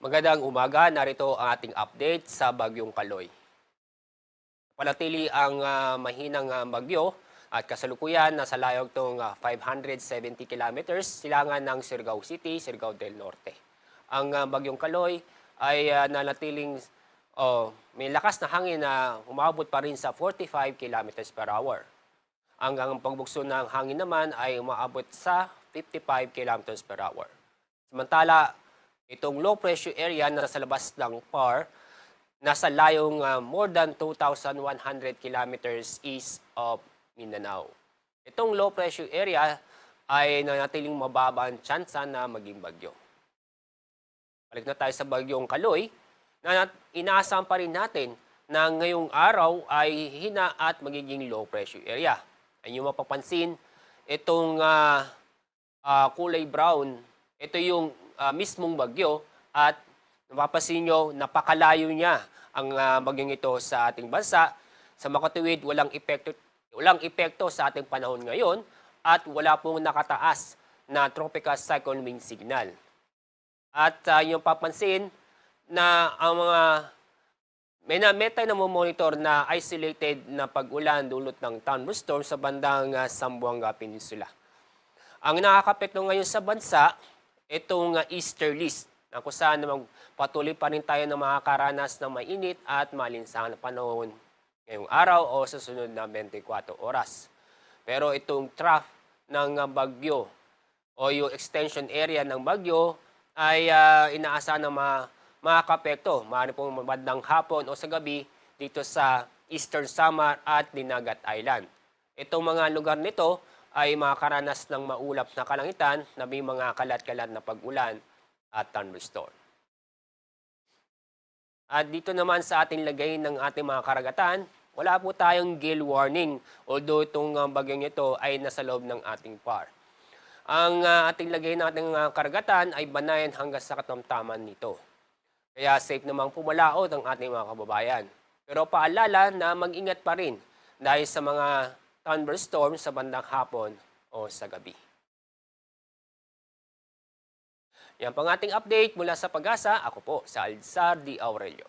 Magandang umaga, narito ang ating update sa Bagyong Kaloy. Panatili ang mahinang bagyo at kasalukuyan nasa layog itong 570 kilometers silangan ng Surigao City, Surigao del Norte. Ang Bagyong Kaloy ay nanatiling may lakas na hangin na umabot pa rin sa 45 kilometers per hour. Ang pagbugso ng hangin naman ay umaabot sa 55 kilometers per hour. Samantala, itong low pressure area na nasa labas ng PAR, nasa layong more than 2,100 kilometers east of Mindanao. Itong low pressure area ay nanatiling mababa ang tsansa na maging bagyo. Balik na tayo sa bagyong Kaloy, na inaasahan pa rin natin na ngayong araw ay hina at magiging low pressure area. Ang yung mapapansin, itong kulay brown, ito yung mismong bagyo at napapansin nyo, napakalayo niya ang bagyong ito sa ating bansa. Sa makatuwid, walang epekto sa ating panahon ngayon at wala pong nakataas na tropical cyclone wind signal. At yung papansin na ang may tayo na monitor na isolated na pag-ulan dulot ng thunderstorm sa bandang Zamboanga Peninsula. Ang nakakapekto ngayon sa bansa, itong easterlies, na kung saan naman patuloy pa rin tayo na makakaranas ng mainit at malinsangan na panahon ngayong araw o sa sunod na 24 oras. Pero itong trough ng bagyo o yung extension area ng bagyo ay inaasahan na makakapekto. Maaari pong bandang hapon o sa gabi dito sa Eastern Samar at Dinagat Island. Itong mga lugar nito ay makakaranas ng maulap na kalangitan na may mga kalat-kalat na pag-ulan at thunderstorm. At dito naman sa ating lagay ng ating mga karagatan, wala po tayong gale warning, although itong bagyong ito ay nasa loob ng ating PAR. Ang ating lagay ng ating karagatan ay banayan hanggang sa katamtaman nito. Kaya safe namang pumalaot ang ating mga kababayan. Pero paalala na mag-ingat pa rin dahil sa mga thunderstorm sa bandang hapon o sa gabi. Yan pang ating update mula sa Pag-asa. Ako po, si Alzar D. Aurelio.